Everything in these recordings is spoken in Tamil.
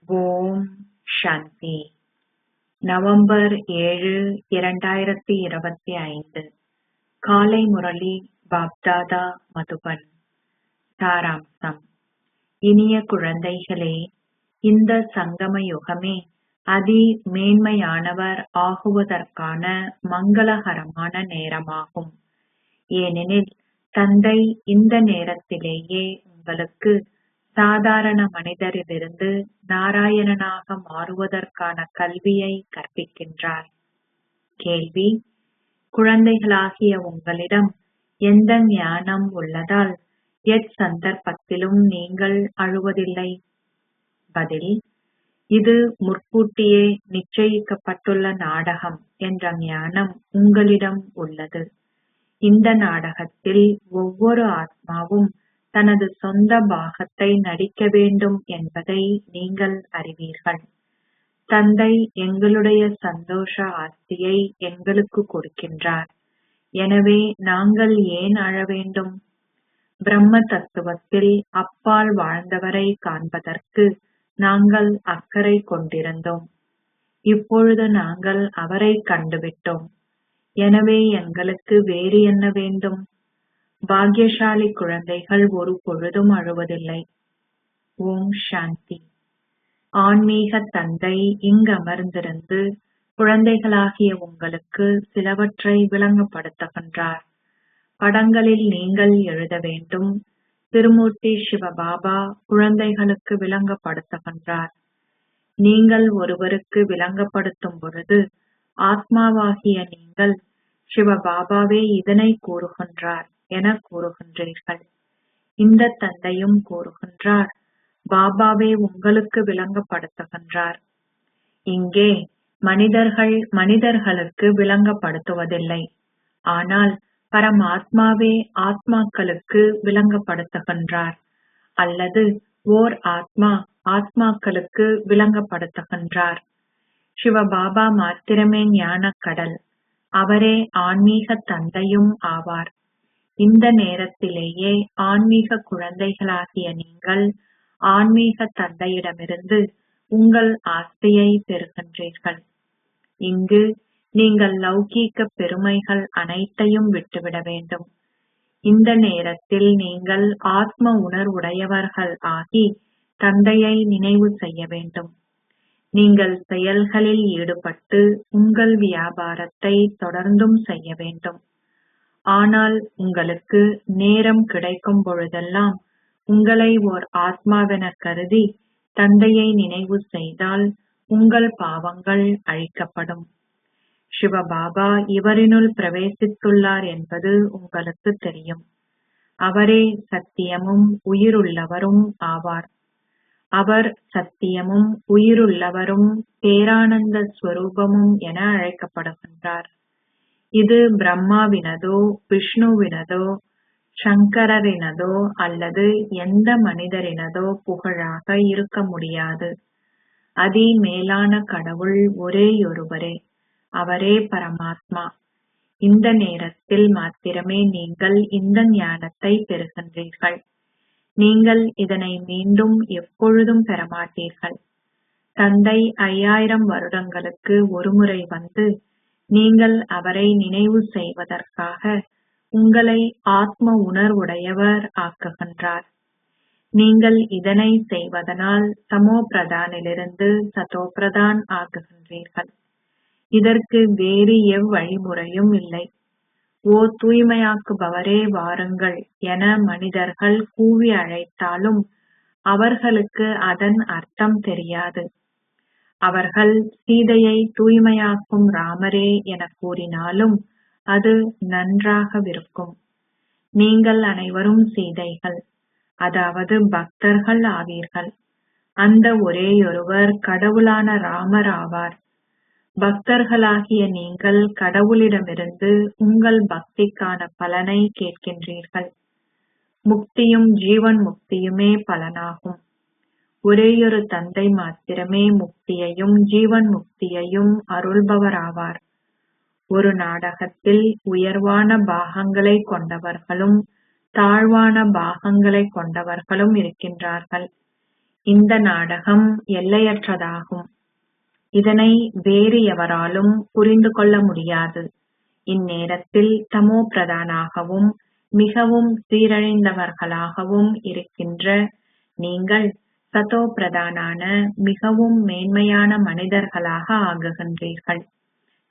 ஓம் சாந்தி. நவம்பர் 7, 2025. காலை முரளி பாப்தாதா மதுபன். சாராம்சம். இனிய குழந்தைகளே, இந்த சங்கம யுகமே அதி மேன்மையானவர் ஆகுவதற்கான மங்களகரமான நேரமாகும். ஏனெனில் தந்தை இந்த நேரத்திலேயே உங்களுக்கு சாதாரண மனிதரிலிருந்து நாராயணனாக மாறுவதற்கான கல்வியை கற்பிக்கின்றார். கேள்வி: குழந்தைகளாகிய உங்களிடம் எந்த ஞானம் உள்ளதால் எச்சந்தர்ப்பத்திலும் நீங்கள் அழுவதில்லை? பதில்: இது முற்கூட்டியே நிச்சயிக்கப்பட்டுள்ள நாடகம் என்ற ஞானம் உங்களிடம் உள்ளது. இந்த நாடகத்தில் ஒவ்வொரு ஆத்மாவும் தனது சொந்த பாகத்தை நடிக்க வேண்டும் என்பதை நீங்கள் அறிவீர்கள். தந்தை எங்களுடைய சந்தோஷ ஆஸ்தியை எங்களுக்கு கொடுக்கின்றார். எனவே நாங்கள் ஏன் அழ வேண்டும்? பிரம்ம தத்துவத்தில் அப்பால் வாழ்ந்தவரை காண்பதற்கு நாங்கள் அக்கறை கொண்டிருந்தோம். இப்பொழுது நாங்கள் அவரை கண்டுவிட்டோம். எனவே எங்களுக்கு வேறு என்ன வேண்டும்? பாக்யசாலி குழந்தைகள் ஒரு பொழுதும் அழுவதில்லை. ஓம் சாந்தி. ஆன்மீக தந்தை இங்கமர்ந்திருந்து குழந்தைகளாகிய உங்களுக்கு சிலவற்றை விளங்கப்படுத்துகின்றார். படங்களில் நீங்கள் எழுத வேண்டும். திருமூர்த்தி சிவபாபா குழந்தைகளுக்கு விளங்கப்படுத்துகின்றார். நீங்கள் ஒருவருக்கு விளங்கப்படுத்தும் பொழுது ஆத்மாவாகிய நீங்கள் சிவபாபாவே இதனை கூறுகின்றார் என கூறுகின்றீர்கள். இந்த தந்தையும் கூறுகின்றார், பாபாவே உங்களுக்கு விளங்கப்படுத்துகின்றார். இங்கே மனிதர்கள் மனிதர்களுக்கு விளங்கப்படுத்துவதில்லை, ஆனால் பரமாத்மாவே ஆத்மாக்களுக்கு விளங்கப்படுத்துகின்றார், அல்லது ஓர் ஆத்மா ஆத்மாக்களுக்கு விளங்கப்படுத்துகின்றார். சிவபாபா மாத்திரமே ஞானக்கடல். அவரே ஆன்மீக தந்தையும் ஆவார். இந்த நேரத்திலேயே ஆன்மீக குழந்தைகளாகிய நீங்கள் ஆன்மீக தந்தையிடமிருந்து உங்கள் ஆஸ்தியை பெறுகின்றீர்கள். இங்கு நீங்கள் லௌகீக பெருமைகள் அனைத்தையும் விட்டுவிட வேண்டும். இந்த நேரத்தில் நீங்கள் ஆத்ம உணர்வுடையவர்கள் ஆகி தந்தையை நினைவு செய்ய வேண்டும். நீங்கள் செயல்களில் ஈடுபட்டு உங்கள் வியாபாரத்தை தொடர்ந்தும் செய்ய வேண்டும். ஆனால் உங்களுக்கு நேரம் கிடைக்கும் பொழுதெல்லாம் உங்களை ஓர் ஆத்மாவென கருதி தந்தையை நினைவு செய்தால் உங்கள் பாவங்கள் அழிக்கப்படும். சிவபாபா இவரினுள் பிரவேசித்துள்ளார் என்பது உங்களுக்கு தெரியும். அவரே சத்தியமும் உயிருள்ளவரும் ஆவார். அவர் சத்தியமும் உயிருள்ளவரும் பேரானந்த ஸ்வரூபமும் என அழைக்கப்படுகின்றார். இது பிரம்மாவினதோ விஷ்ணுவினதோ சங்கரரினதோ அல்லது எந்த மனிதரினதோ புகழாக இருக்க முடியாது. அதி மேலான கடவுள் ஒரேயொருவரே. அவரே பரமாத்மா. இந்த நேரத்தில் மாத்திரமே நீங்கள் இந்த ஞானத்தை பெறுகின்றீர்கள். நீங்கள் இதனை மீண்டும் எப்பொழுதும் பெறமாட்டீர்கள். தந்தை 5000 வருடங்களுக்கு ஒருமுறை வந்து நீங்கள் அவரை நினைவு செய்வதற்காக உங்களை ஆத்ம உணர்வுடையவர் ஆக்குகின்றார். நீங்கள் இதனை செய்வதனால் சமோபிரதானிலிருந்து சதோபிரதான் ஆகுகின்றீர்கள். இதற்கு வேறு எவ்வழிமுறையும் இல்லை. ஓ தூய்மையாக்குபவரே வாருங்கள் என மனிதர்கள் கூவி அழைத்தாலும் அவர்களுக்கு அதன் அர்த்தம் தெரியாது. அவர்கள் சீதையை தூய்மையாக்கும் ராமரே என கூறினாலும் அது நன்றாகவிருக்கும். நீங்கள் அனைவரும் சீதைகள், அதாவது பக்தர்கள் ஆவீர்கள். அந்த ஒரேயொருவர் கடவுளான ராமர் ஆவார். பக்தர்களாகிய நீங்கள் கடவுளிடமிருந்து உங்கள் பக்திக்கான பலனை கேட்கின்றீர்கள். முக்தியும் ஜீவன் முக்தியுமே பலனாகும். ஒரேயொரு தந்தை மாத்திரமே முக்தியையும் ஜீவன் முக்தியையும் அருள்பவராவார். ஒரு நாடகத்தில் உயர்வான பாகங்களை கொண்டவர்களும் தாழ்வான பாகங்களை கொண்டவர்களும் இருக்கின்றார்கள். இந்த நாடகம் எல்லையற்றதாகும். இதனை வேறு எவராலும் புரிந்து கொள்ள முடியாது. இந்நேரத்தில் தமோ பிரதானாகவும் மிகவும் சீரழிந்தவர்களாகவும் இருக்கின்ற நீங்கள் சதோ பிரதானான மிகவும் மேன்மையான மனிதர்களாக ஆகுகின்றீர்கள்.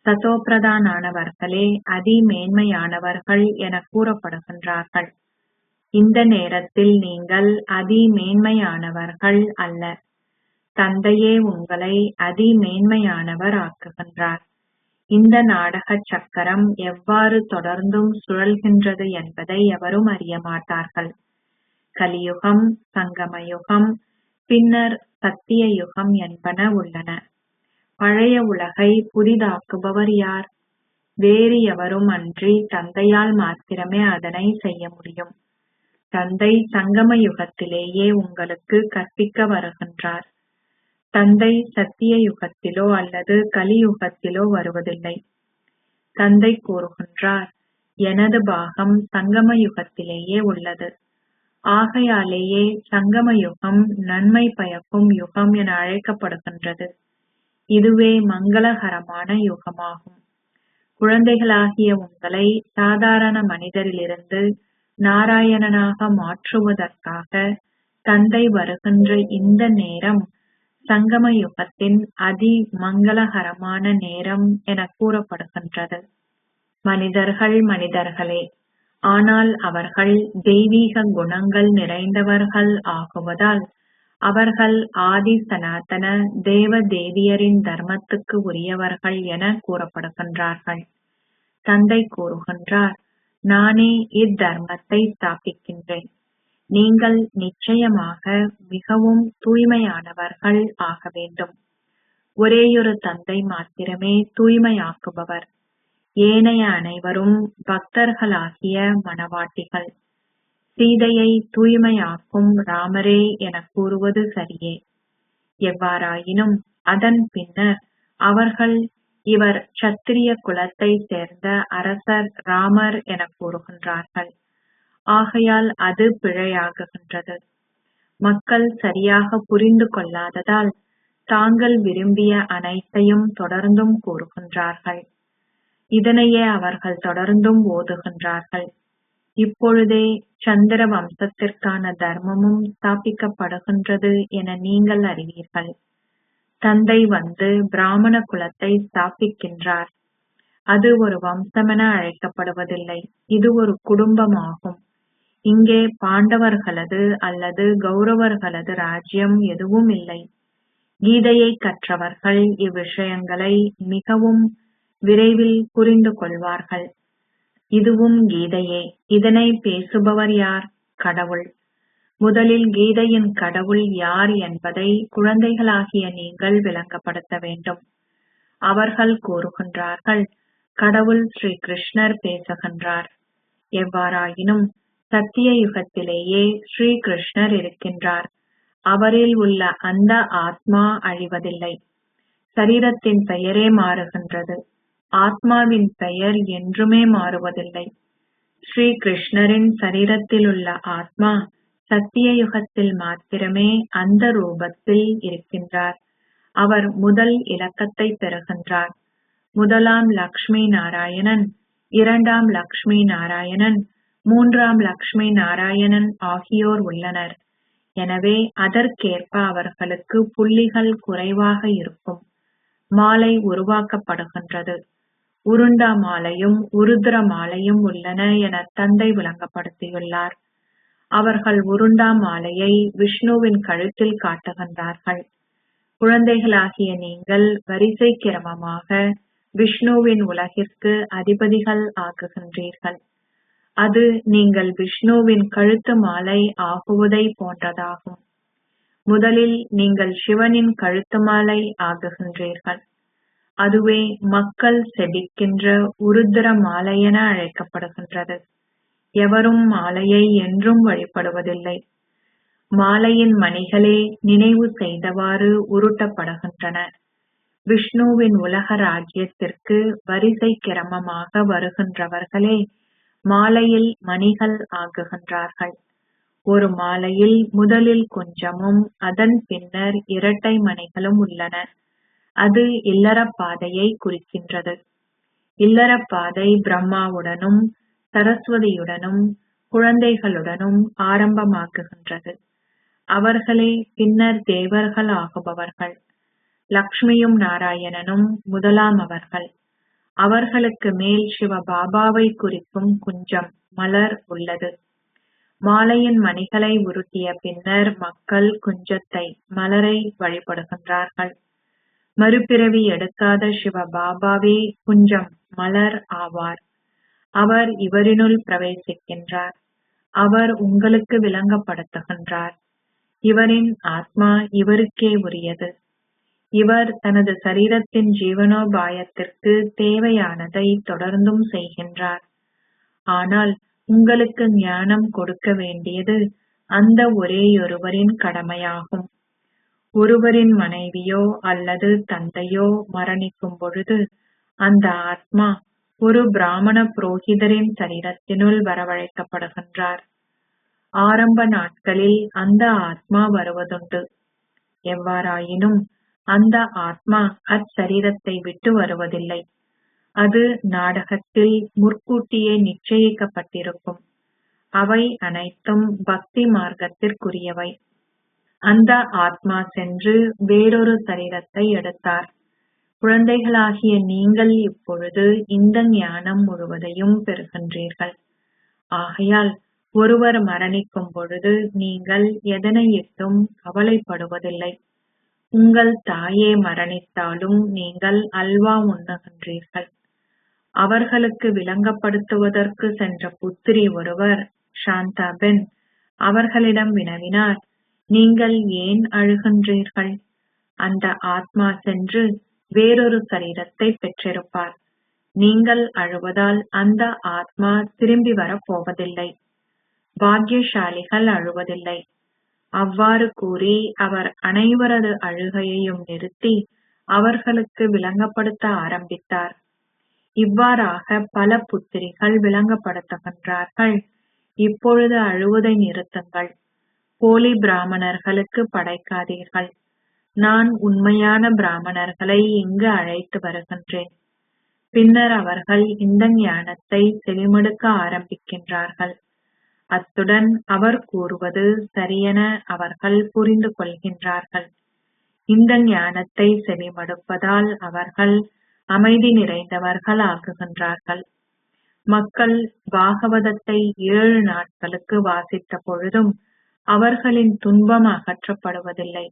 சதோ பிரதானானவர்களே அதிமேன்மையானவர்கள் என கூறப்படுகின்றார்கள். இந்த நேரத்தில் நீங்கள் அதிமேன்மையானவர்கள் அல்ல. தந்தையே உங்களை அதிமேன்மையானவர் ஆக்குகின்றார். இந்த நாடக சக்கரம் எவ்வாறு தொடர்ந்தும் சுழல்கின்றது என்பதை எவரும் அறிய மாட்டார்கள். கலியுகம், சங்கமயுகம், பின்னர் சத்திய யுகம் என்பன உள்ளன. பழைய உலகை புதிதாக்குபவர் யார்? வேறு எவரும் அன்றி தந்தையால் மாத்திரமே அதனை செய்ய முடியும். தந்தை சங்கம யுகத்திலேயே உங்களுக்கு கற்பிக்க வருகின்றார். தந்தை சத்திய யுகத்திலோ அல்லது கலியுகத்திலோ வருவதில்லை. தந்தை கூறுகின்றார், எனது பாகம் சங்கம யுகத்திலேயே உள்ளது. ஆகையாலேயே சங்கம யுகம் நன்மை பயக்கும் யுகம் என அழைக்கப்படுகின்றது. இதுவே மங்களகரமான யுகமாகும். குழந்தைகளாகிய உங்களை சாதாரண மனிதரிலிருந்து நாராயணனாக மாற்றுவதற்காக தந்தை வருகின்ற இந்த நேரம் சங்கம யுகத்தின் அதி மங்களகரமான நேரம் என கூறப்படுகின்றது. மனிதர்கள் மனிதர்களே, ஆனால் அவர்கள் தெய்வீக குணங்கள் நிறைந்தவர்கள் ஆகுவதால் அவர்கள் ஆதி சனாதன தேவ தேவியரின் தர்மத்துக்கு உரியவர்கள் என கூறப்படுகின்றார்கள். தந்தை கூறுகின்றார், நானே இத்தர்மத்தை ஸ்தாபிக்கின்றேன். நீங்கள் நிச்சயமாக மிகவும் தூய்மையானவர்கள் ஆக வேண்டும். ஒரேயொரு தந்தை மாத்திரமே தூய்மையாக்குபவர். ஏனைய அனைவரும் பக்தர்களாகிய மணவாட்டிகள். சீதையை தூய்மையாக்கும் ராமரே என கூறுவது சரியே. எவ்வாறாயினும் அதன் பின்னர் அவர்கள் இவர் சத்திரிய குலத்தை சேர்ந்த அரசர் ராமர் என கூறுகின்றார்கள். ஆகையால் அது பிழையாகுகின்றது. மக்கள் சரியாக புரிந்து கொள்ளாததால் தாங்கள் விரும்பிய அனைத்தையும் தொடர்ந்தும் கூறுகின்றார்கள். இதனையே அவர்கள் தொடர்ந்தும் ஓதுகின்றார்கள். இப்பொழுதே சந்திர வம்சத்திற்கான தர்மமும் ஸ்தாபிக்கப்படுகின்றது என நீங்கள் அறிவீர்கள். தந்தை வந்து பிராமண குலத்தை ஸ்தாபிக்கின்றார். அது ஒரு வம்சமென அழைக்கப்படுவதில்லை. இது ஒரு குடும்பமாகும். இங்கே பாண்டவர்களது அல்லது கௌரவர்களது ராஜ்யம் எதுவும் இல்லை. கீதையை கற்றவர்கள் இவ்விஷயங்களை மிகவும் விரைவில் புரிந்து கொள்வார்கள். இதுவும் கீதையே. இதனை பேசுபவர் யார்? கடவுள். முதலில் கீதையின் கடவுள் யார் என்பதை குழந்தைகளாகிய நீங்கள் விளங்கப்படுத்த வேண்டும். அவர்கள் கூறுகின்றார்கள், கடவுள் ஸ்ரீ கிருஷ்ணர் பேசுகின்றார். எவ்வாறாயினும் சத்திய யுகத்திலேயே ஸ்ரீ கிருஷ்ணர் இருக்கின்றார். அவரில் உள்ள அந்த ஆத்மா அழிவதில்லை. சரீரத்தின் பெயரே மாறுகின்றது. ஆத்மாவின் பெயர் என்றுமே மாறுவதில்லை. ஸ்ரீ கிருஷ்ணரின் சரீரத்தில் உள்ள ஆத்மா சத்திய யுகத்தில் மாத்திரமே அந்த ரூபத்தில் இருக்கின்றார். அவர் முதல் இலக்கத்தை பெறுகின்றார். முதலாம் லக்ஷ்மி நாராயணன், இரண்டாம் லக்ஷ்மி நாராயணன், மூன்றாம் லக்ஷ்மி நாராயணன் ஆகியோர் உள்ளனர். எனவே அதற்கேற்ப அவர்களுக்கு புள்ளிகள் குறைவாக இருக்கும். மாலை உருவாக்கப்படுகின்றது. உருண்டா மாலையும் உருத்ர மாலையும் உள்ளன என தந்தை விளங்கப்படுத்தியுள்ளார். அவர்கள் உருண்டா மாலையை விஷ்ணுவின் கழுத்தில் காட்டுகின்றார்கள். குழந்தைகளாகிய நீங்கள் வரிசை கிரமமாக விஷ்ணுவின் உலகிற்கு அதிபதிகள் ஆகுகின்றீர்கள். அது நீங்கள் விஷ்ணுவின் கழுத்து மாலை ஆகுவதை போன்றதாகும். முதலில் நீங்கள் சிவனின் கழுத்து மாலை ஆகுகின்றீர்கள். அதுவே மக்கள் செபிக்கின்ற உருத்திர மாலை என அழைக்கப்படுகின்றது. எவரும் மாலையை என்றும் வழிபடுவதில்லை. மாலையின் மணிகளே நினைவு செய்தவாறு உருட்டப்படுகின்றன. விஷ்ணுவின் உலக ராஜ்யத்திற்கு வரிசை கிரமமாக வருகின்றவர்களே மாலையில் மணிகள் ஆகுகின்றார்கள். ஒரு மாலையில் முதலில் குஞ்சமும் அதன் பின்னர் இரட்டை மணிகளும் உள்ளன. அது இல்லறப் பாதையை குறிக்கின்றது. இல்லறப் பாதை பிரம்மாவுடனும் சரஸ்வதியுடனும் குழந்தைகளுடனும் ஆரம்பமாகுகின்றது. அவர்களே பின்னர் தேவர்கள் ஆகுபவர்கள். லக்ஷ்மியும் நாராயணனும் முதலாமவர்கள். அவர்களுக்கு மேல் சிவபாபாவை குறிக்கும் குஞ்சம் மலர் உள்ளது. மாலையின் மணிகளை உருட்டிய பின்னர் மக்கள் குஞ்சத்தை மலரை வழிபடுகின்றார்கள். மறுபிறவி எடுக்காத சிவபாபாவே குஞ்சம் மலர் ஆவார். அவர் இவரினுள் பிரவேசிக்கின்றார். அவர் உங்களுக்கு விளங்கப்படுத்துகின்றார். இவரின் ஆத்மா இவருக்கே உரியது. இவர் தனது சரீரத்தின் ஜீவனோபாயத்திற்கு தேவையானதை தொடர்ந்தும் செய்கின்றார். ஆனால் உங்களுக்கு ஞானம் கொடுக்க வேண்டியது அந்த ஒரேயொருவரின் கடமையாகும். ஒருவரின் மனைவியோ அல்லது தந்தையோ மரணிக்கும் பொழுது அந்த ஆத்மா ஒரு பிராமண புரோகிதரின் சரீரத்தினுள் வரவழைக்கப்படுகின்றார். ஆரம்ப நாட்களில் அந்த ஆத்மா வருவதுண்டு. எவ்வாறாயினும் அந்த ஆத்மா அச்சரீரத்தை விட்டு வருவதில்லை. அது நாடகத்தில் முற்கூட்டியே நிச்சயிக்கப்பட்டிருக்கும். அவை அனைத்தும் பக்தி மார்க்கத்திற்குரியவை. அந்த ஆத்மா சென்று வேறொரு சரீரத்தை எடுத்தார். குழந்தைகளாகிய நீங்கள் இப்பொழுது இந்த ஞானம் முழுவதையும் பெறுகின்றீர்கள். ஆகையால் ஒருவர் மரணிக்கும் பொழுது நீங்கள் எதனையிட்டும் கவலைப்படுவதில்லை. உங்கள் தாயே மரணித்தாலும் நீங்கள் அல்வா உண்ணுகின்றீர்கள். அவர்களுக்கு விளங்கப்படுத்துவதற்கு சென்ற புத்திரி ஒருவர், சாந்தாபென், அவர்களிடம் வினவினார், நீங்கள் ஏன் அழுகின்றீர்கள்? அந்த ஆத்மா சென்று வேறொரு சரீரத்தை பெற்றிருப்பார். நீங்கள் அழுவதால் அந்த ஆத்மா திரும்பி வரப் போவதில்லை. பாக்கியசாலிகள் அழுவதில்லை. அவ்வாறு கூறி அவர் அனைவரது அழுகையையும் நிறுத்தி அவர்களுக்கு விளங்கப்படுத்த ஆரம்பித்தார். இவ்வாறாக பல புத்திரிகள் விளங்கப்படுத்துகின்றார்கள். இப்பொழுது அழுவதை நிறுத்துங்கள். போலி பிராமணர்களுக்கு படைக்காதீர்கள். நான் உண்மையான பிராமணர்களை இங்கு அழைத்து வருகின்றேன். பின்னர் அவர்கள் இந்த ஞானத்தை செவிமடுக்க ஆரம்பிக்கின்றார்கள். அத்துடன் அவர் கூறுவது சரியென அவர்கள் புரிந்து கொள்கின்றார்கள். இந்த ஞானத்தை செவிமடுப்பதால் அவர்கள் அமைதி நிறைந்தவர்கள் ஆகுகின்றார்கள். மக்கள் பாகவதத்தை 7 நாட்களுக்கு வாசித்த பொழுதும் அவர்களின் துன்பம் அகற்றப்படுவதில்லை.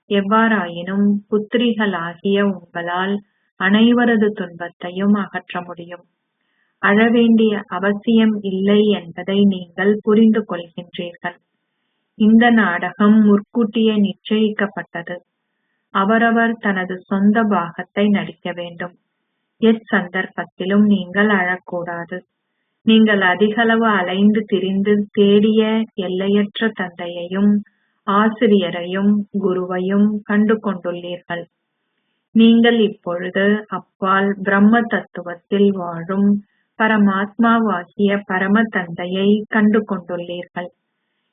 எவ்வாறாயினும் புத்திரிகளாகிய உங்களால் அனைவரது துன்பத்தையும் அகற்ற முடியும். அழவேண்டிய அவசியம் இல்லை என்பதை நீங்கள் புரிந்து கொள்கின்றீர்கள். இந்த நாடகம் முற்கூட்டியே நிச்சயிக்கப்பட்டது. அவரவர் தனது சொந்த பாகத்தை நடிக்க வேண்டும். எச்சந்தர்ப்பத்திலும் நீங்கள் அழக்கூடாது. நீங்கள் அதிகளவு அலைந்து திரிந்து தேடிய எல்லையற்ற தந்தையையும் ஆசிரியரையும் குருவையும் கண்டு கொண்டுள்ளீர்கள். நீங்கள் இப்பொழுது அப்பால் பிரம்ம தத்துவத்தில் வாழும் பரமாத்மாவாகிய பரம தந்தையை கண்டு கொண்டுள்ளீர்கள்.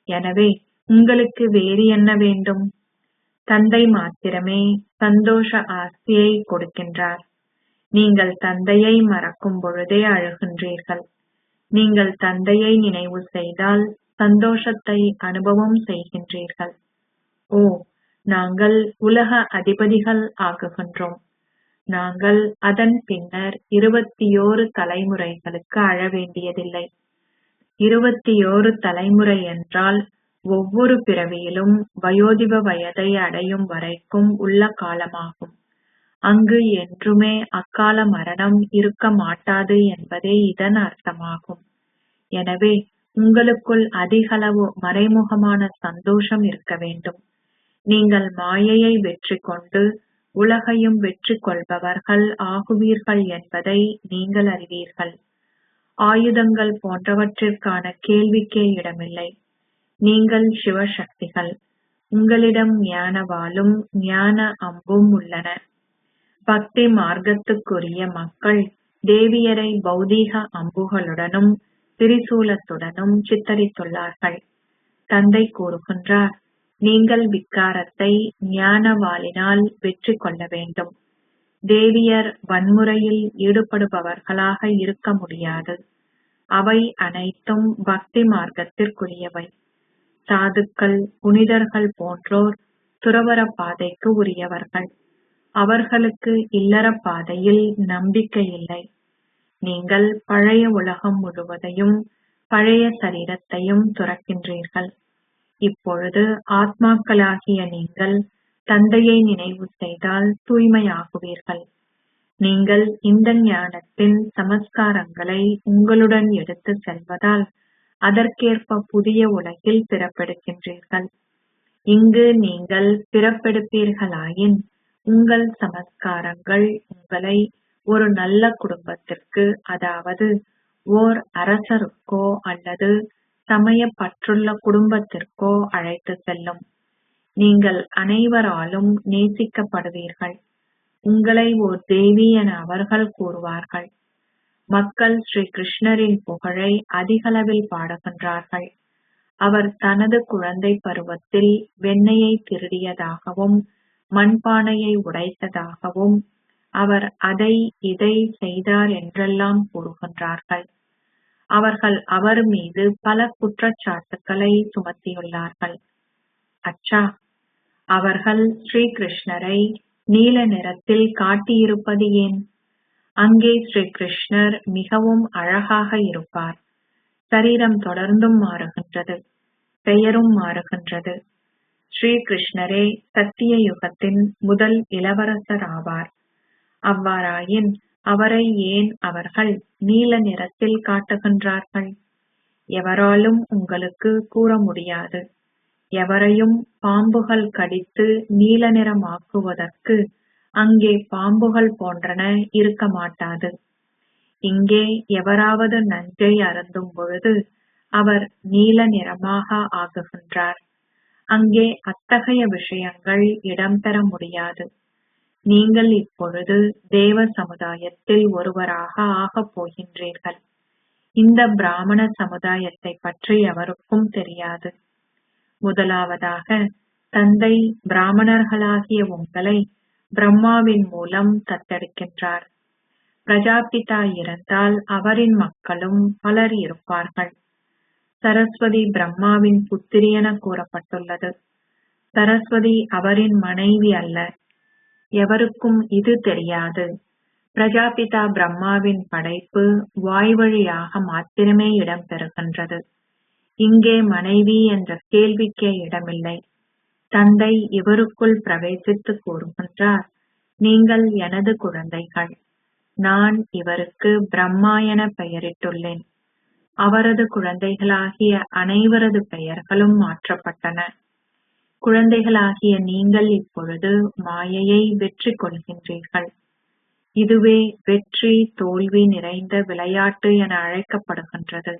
எனவே உங்களுக்கு வேறு என்ன வேண்டும்? தந்தை மாத்திரமே சந்தோஷ ஆஸ்தியை கொடுக்கின்றார். நீங்கள் தந்தையை மறக்கும் பொழுதே அழுகின்றீர்கள். நீங்கள் தந்தையை நினைவு செய்தால் சந்தோஷத்தை அனுபவம் செய்கின்றீர்கள். ஓ, நாங்கள் உலக அதிபதிகள் ஆகுகின்றோம். நாங்கள் அதன் பின்னர் 21 தலைமுறைகளுக்கு அழ வேண்டியதில்லை. 21 தலைமுறை என்றால் ஒவ்வொரு பிறவியிலும் வயோதிப வயதை அடையும் வரைக்கும் உள்ள காலமாகும். அங்கு என்றுமே அக்கால மரணம் இருக்க மாட்டாது என்பதே இதன் அர்த்தமாகும். எனவே உங்களுக்குள் அதிகளவு மறைமுகமான சந்தோஷம் இருக்க வேண்டும். நீங்கள் மாயையை வெற்றி கொண்டு உலகையும் வெற்றி கொள்பவர்கள் ஆகுவீர்கள் என்பதை நீங்கள் அறிவீர்கள். ஆயுதங்கள் போன்றவற்றிற்கான கேள்விக்கே இடமில்லை. நீங்கள் சிவசக்திகள். உங்களிடம் ஞான வாளும் ஞான அம்பும் உள்ளன. பக்தி மார்க்கத்துக்குரிய மக்கள் தேவியரை பௌதீக அம்புகளுடனும் திரிசூலத்துடனும் சித்தரித்துள்ளார்கள். தந்தை கூறுகின்றார், நீங்கள் விக்காரத்தை ஞானவாளினால் வெற்றி கொள்ள வேண்டும். தேவியர் வன்முறையில் ஈடுபடுபவர்களாக இருக்க முடியாது. அவை அனைத்தும் பக்தி மார்க்கத்திற்குரியவை. சாதுக்கள், புனிதர்கள் போன்றோர் துறவற பாதைக்கு உரியவர்கள். அவர்களுக்கு இல்லற பாதையில் நம்பிக்கை இல்லை. நீங்கள் பழைய உலகம் முழுவதையும் பழைய சரீரத்தையும் துறக்கின்றீர்கள். இப்பொழுது ஆத்மாக்களாகிய நீங்கள் தந்தையை நினைவு செய்தால் தூய்மையாகுவீர்கள். நீங்கள் இந்த ஞானத்தின் சமஸ்காரங்களை உங்களுடன் எடுத்து செல்வதால் அதற்கேற்ப புதிய உலகில் பிறப்பெடுக்கின்றீர்கள். இங்கு நீங்கள் பிறப்பெடுப்பீர்களாயின் உங்கள் சமஸ்காரங்கள் உங்களை ஒரு நல்ல குடும்பத்திற்கு, அதாவது ஓர் அரசருக்கோ அல்லது சமயப்பற்றுள்ள குடும்பத்திற்கோ அழைத்து செல்லும். நீங்கள் அனைவராலும் நேசிக்கப்படுவீர்கள். உங்களை ஓர் தேவி என அவர்கள் கூறுவார்கள். மக்கள் ஸ்ரீ கிருஷ்ணரின் புகழை அதிகளவில் பாடுகின்றார்கள். அவர் தனது குழந்தை பருவத்தில் வெண்ணெயை திருடியதாகவும் மண்பானையை உடைத்ததாகவும் அவர் அதை இதை செய்தார் என்றெல்லாம் கூறுகின்றார்கள். அவர்கள் அவர் மீது பல குற்றச்சாட்டுக்களை சுமத்தியுள்ளார்கள். அச்சா, அவர்கள் ஸ்ரீ கிருஷ்ணரை நீல நிறத்தில் காட்டியிருப்பது ஏன்? அங்கே ஸ்ரீ கிருஷ்ணர் மிகவும் அழகாக இருப்பார். சரீரம் தொடர்ந்தும் மாறுகின்றது, பெயரும் மாறுகின்றது. ஸ்ரீ கிருஷ்ணரே சத்திய யுகத்தின் முதல் இளவரசர் ஆவார். அவ்வாறாயின் அவரை ஏன் அவர்கள் நீல நிறத்தில் காட்டுகின்றார்கள்? எவராலும் உங்களுக்கு கூற முடியாது. எவரையும் பாம்புகள் கடித்து நீல நிறமாக்குவதற்கு அங்கே பாம்புகள் போன்றன இருக்க மாட்டாது. இங்கே எவராவது நஞ்சை அருந்தும் பொழுது அவர் நீல நிறமாக ஆகுகின்றார். அங்கே அத்தகைய விஷயங்கள் இடம்பெற முடியாது. நீங்கள் இப்பொழுது தேவ சமுதாயத்தில் ஒருவராக ஆகப் போகின்றீர்கள். இந்த பிராமண சமுதாயத்தை பற்றி எவருக்கும் தெரியாது. முதலாவதாக தந்தை பிராமணர்களாகிய உங்களை பிரம்மாவின் மூலம் தத்தெடுக்கின்றார். பிரஜாபிதா இருந்தால் அவரின் மக்களும் பலர் இருப்பார்கள். சரஸ்வதி பிரம்மாவின் புத்திரி என கூறப்பட்டுள்ளது. சரஸ்வதி அவரின் மனைவி அல்ல. எவருக்கும் இது தெரியாது. பிரஜாபிதா பிரம்மாவின் படைப்பு வாய் வழியாக மாத்திரமே இடம்பெறுகின்றது. இங்கே மனைவி என்ற கேள்விக்கே இடமில்லை. தந்தை இவருக்குள் பிரவேசித்து கூறுகின்றார், நீங்கள் எனது குழந்தைகள். நான் இவருக்கு பிரம்மா என பெயரிட்டுள்ளேன். அவரது குழந்தைகளாகிய அனைவரது பெயர்களும் மாற்றப்பட்டன. குழந்தைகளாகிய நீங்கள் இப்பொழுது மாயையை வெற்றி கொள்கின்றீர்கள். இதுவே வெற்றி தோல்வி நிறைந்த விளையாட்டு என அழைக்கப்படுகின்றது.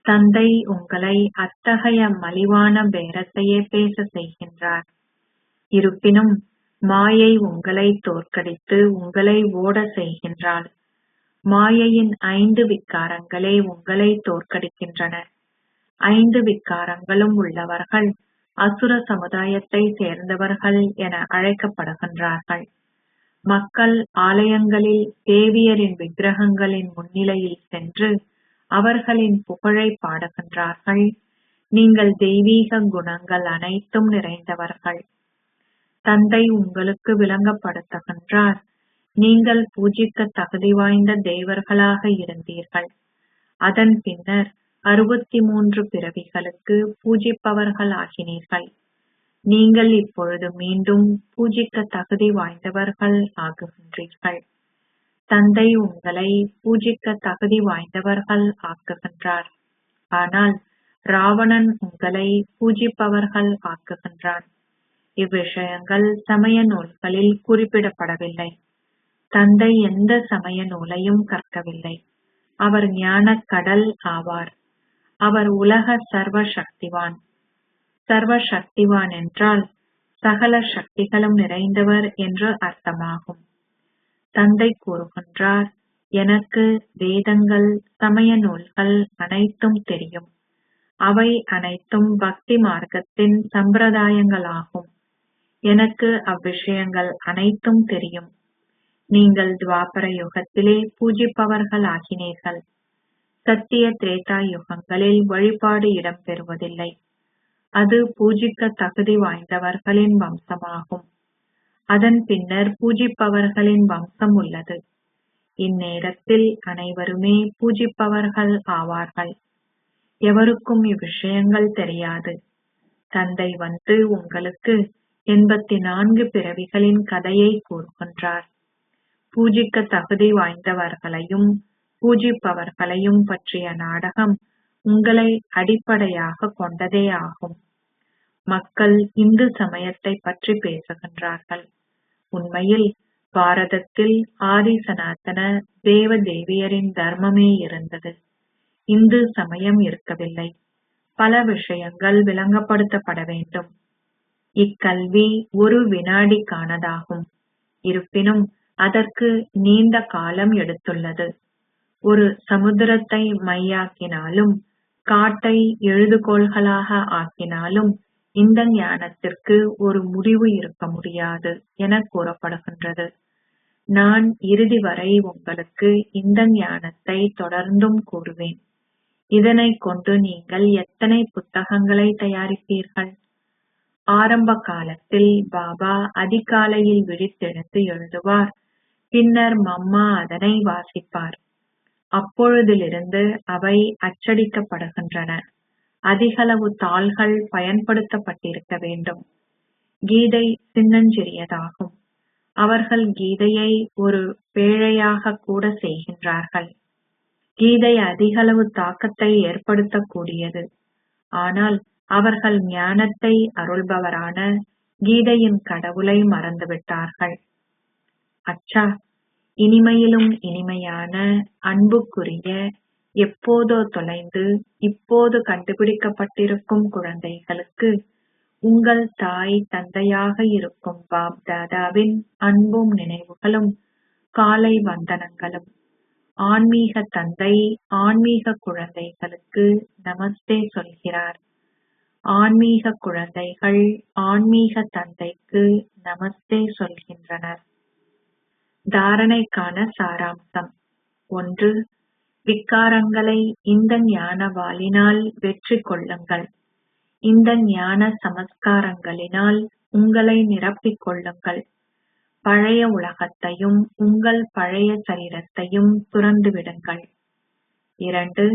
தந்தை உங்களை அத்தகைய மலிவான பேரத்தையே பேச செய்கின்றார். இருப்பினும் மாயை உங்களை தோற்கடித்து உங்களை ஓட செய்கின்றாள். மாயையின் 5 விக்காரங்களே உங்களை தோற்கடிக்கின்றன. 5 விக்காரங்களும் உள்ளவர்கள் அசுர சமுதாயத்தை சேர்ந்தவர்கள் என அழைக்கப்படுகின்றார்கள். மக்கள் ஆலயங்களில் தேவியரின் விக்கிரகங்களின் முன்னிலையில் சென்று அவர்களின் புகழை பாடுகின்றார்கள். நீங்கள் தெய்வீக குணங்கள் அனைத்தும் நிறைந்தவர்கள். தந்தை உங்களுக்கு விளங்கப்படுத்துகின்றார், நீங்கள் பூஜிக்க தகுதி வாய்ந்த தேவர்களாக இருந்தீர்கள். அதன் பின்னர் 63 பிறவிகளுக்கு பூஜிப்பவர்கள் ஆகினீர்கள். நீங்கள் இப்பொழுது மீண்டும் பூஜிக்க தகுதி வாய்ந்தவர்கள் ஆகுகின்றீர்கள். தந்தை உங்களை பூஜிக்க தகுதி வாய்ந்தவர்கள் ஆக்குகின்றார். ஆனால் ராவணன் உங்களை பூஜிப்பவர்கள் ஆக்குகின்றான். இவ்விஷயங்கள் சமய நூல்களில் குறிப்பிடப்படவில்லை. தந்தை எந்த சமய நூலையும் கற்கவில்லை. அவர் ஞானக் கடல் ஆவார். அவர் உலக சர்வ சக்திவான். சர்வ சக்திவான் என்றால் சகல சக்திகளும் நிறைந்தவர் என்று அர்த்தமாகும். தந்தை கூறுகின்றார், எனக்கு வேதங்கள், சமய நூல்கள் அனைத்தும் தெரியும். அவை அனைத்தும் பக்தி மார்க்கத்தின் சம்பிரதாயங்களாகும். எனக்கு அவ்விஷயங்கள் அனைத்தும் தெரியும். நீங்கள் துவாபர யுகத்திலே பூஜிப்பவர்கள் ஆகினீர்கள். சத்திய திரேதா யுகங்களில் வழிபாடு இடம்பெறுவதில்லை. அது பூஜிக்க தகுதி வாய்ந்தவர்களின் வம்சமாகும். அதன் பின்னர் பூஜிப்பவர்களின் வம்சம் உள்ளது. இந்நேரத்தில் அனைவருமே பூஜிப்பவர்கள் ஆவார்கள். எவருக்கும் இவ்விஷயங்கள் தெரியாது. தந்தை வந்து உங்களுக்கு 84 பிறவிகளின் கதையை கூறுகின்றார். பூஜிக்க தகுதி வாய்ந்தவர்களையும் பூஜிப்பவர்களையும் பற்றிய நாடகம் உங்களை அடிப்படையாக கொண்டதே ஆகும். மக்கள் இந்து சமயத்தை பற்றி பேசுகின்றார்கள். உண்மையில் பாரதத்தில் ஆதி சனாதன தேவ தேவியரின் தர்மமே இருந்தது. இந்து சமயம் இருக்கவில்லை. பல விஷயங்கள் விளங்கப்படுத்தப்பட வேண்டும். இக்கல்வி ஒரு வினாடிக்கானதாகும். இருப்பினும் அதற்கு நீண்ட காலம் எடுத்துள்ளது. ஒரு சமுத்திரத்தை மையாக்கினாலும் காட்டை எழுதுகோள்களாக ஆக்கினாலும் இந்த ஞானத்திற்கு ஒரு முடிவு இருக்க முடியாது என கூறப்படுகின்றது. நான் இறுதி வரை உங்களுக்கு இந்த ஞானத்தை தொடர்ந்தும் கூறுவேன். இதனை கொண்டு நீங்கள் எத்தனை புத்தகங்களை தயாரிப்பீர்கள்? ஆரம்ப காலத்தில் பாபா அதிகாலையில் விழித்தெழுந்து எழுதுவார். பின்னர் மம்மா அதனை வாசிப்பார். அப்பொழுதிலிருந்து அவை அச்சடிக்கப்படுகின்றன. அதிகளவு தாள்கள் பயன்படுத்தப்பட்டிருக்க வேண்டும். கீதை சின்னஞ்சிறியதாகும். அவர்கள் கீதையை ஒரு பேழையாக கூட செய்கின்றார்கள். கீதை அதிகளவு தாக்கத்தை ஏற்படுத்தக்கூடியது. ஆனால் அவர்கள் ஞானத்தை அருள்பவரான கீதையின் கடவுளை மறந்துவிட்டார்கள். அச்சா, இனிமையிலும் இனிமையான அன்புக்குரிய, எப்போதோ தொலைந்து இப்போது கண்டுபிடிக்கப்பட்டிருக்கும் குழந்தைகளுக்கு உங்கள் தாய் தந்தையாக இருக்கும் பாப் தாதாவின் அன்பும் நினைவுகளும் காலை வந்தனங்களும். ஆன்மீக தந்தை ஆன்மீக குழந்தைகளுக்கு நமஸ்தே சொல்கிறார். ஆன்மீக குழந்தைகள் ஆன்மீக தந்தைக்கு நமஸ்தே சொல்கின்றனர். தாரணைக்கான சாராம்சம். 1. விக்காரங்களை இந்த ஞான வாளினால் வெற்றி கொள்ளுங்கள். இந்த ஞான சமஸ்காரங்களினால் உங்களை நிரப்பிக் கொள்ளுங்கள். பழைய உலகத்தையும் உங்கள் பழைய சரீரத்தையும் துறந்துவிடுங்கள். 2.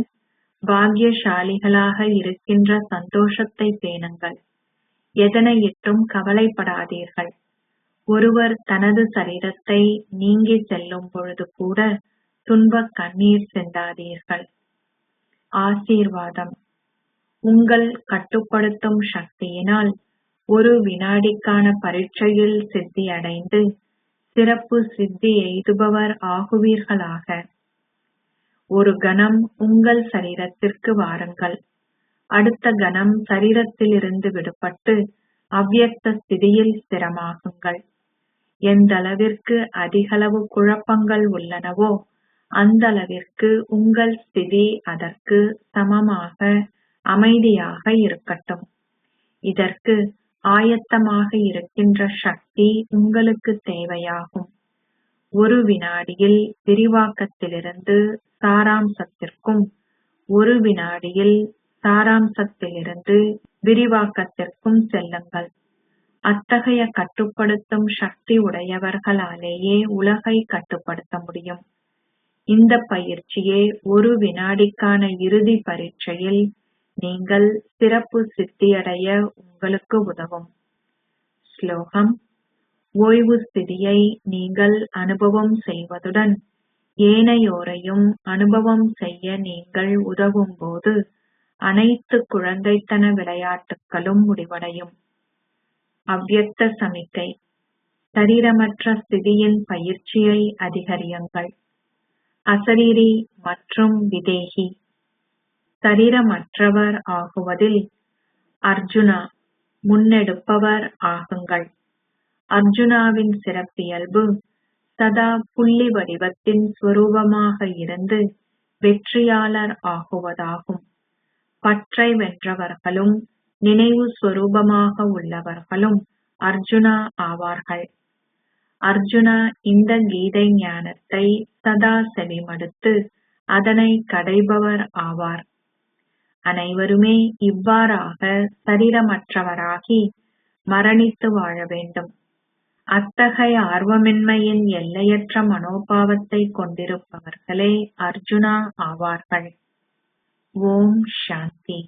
பாக்கியசாலிகளாக இருக்கின்ற சந்தோஷத்தை பேணுங்கள். எதனையிட்டும் கவலைப்படாதீர்கள். ஒருவர் தனது சரீரத்தை நீங்கி செல்லும் பொழுது கூட துன்பக் கண்ணீர் சிந்தாதீர்கள். ஆசீர்வாதம். உங்கள் கட்டுப்படுத்தும் சக்தியினால் ஒரு வினாடிக்கான பரீட்சையில் சித்தி அடைந்து சிறப்பு சித்தி எய்துபவர் ஆகுவீர்களாக. ஒரு கணம் உங்கள் சரீரத்திற்கு வாருங்கள். அடுத்த கணம் சரீரத்திலிருந்து விடுபட்டு அவ்வியக்த ஸ்திதியில் ஸ்திரமாகுங்கள். எந்தளவிற்கு அதிகளவு குழப்பங்கள் உள்ளனவோ அந்த அளவிற்கு உங்கள் ஸ்திதி அதற்கு சமமாக அமைதியாக இருக்கட்டும். இதற்கு ஆயத்தமாக இருக்கின்ற சக்தி உங்களுக்கு தேவையாகும். ஒரு வினாடியில் விரிவாக்கத்திலிருந்து சாராம்சத்திற்கும் ஒரு வினாடியில் சாராம்சத்திலிருந்து விரிவாக்கத்திற்கும் செல்லுங்கள். அத்தகைய கட்டுப்படுத்தும் சக்தி உடையவர்களாலேயே உலகை கட்டுப்படுத்த முடியும். இந்த பயிற்சியே ஒரு வினாடிக்கான இறுதி பரீட்சையில் நீங்கள் சிறப்பு சித்தியடைய உங்களுக்கு உதவும். ஸ்லோகம். ஓய்வு ஸ்திதியை நீங்கள் அனுபவம் செய்வதுடன் ஏனையோரையும் அனுபவம் செய்ய நீங்கள் உதவும் போது அனைத்து குழந்தைத்தன விளையாட்டுகளும் முடிவடையும். அவ்வியக்த சமிக்கை. சரீரமற்ற ஸ்திதியின் பயிற்சியை அதிகரியுங்கள். அசரீரி மற்றும் விதேகி. சரீரமற்றவர் ஆகுவதில் அர்ஜுனா முன்னெடுப்பவர் ஆகுங்கள். அர்ஜுனாவின் சிறப்பியல்பு சதா புள்ளி வடிவத்தின் ஸ்வரூபமாக இருந்து வெற்றியாளர் ஆகுவதாகும். பற்றை வென்றவர்களும் நினைவு ஸ்வரூபமாக உள்ளவர்களும் அர்ஜுனா ஆவார்கள். அர்ஜுனா இந்த கீதை ஞானத்தை சதா செவிமடுத்து அதனை கடைபவர் ஆவார். அனைவருமே இவ்வாறாக சரீரமற்றவராகி மரணித்து வாழ வேண்டும். அத்தகைய ஆர்வமின்மையின் எல்லையற்ற மனோபாவத்தை கொண்டிருப்பவர்களே அர்ஜுனா ஆவார்கள். ஓம் சாந்தி.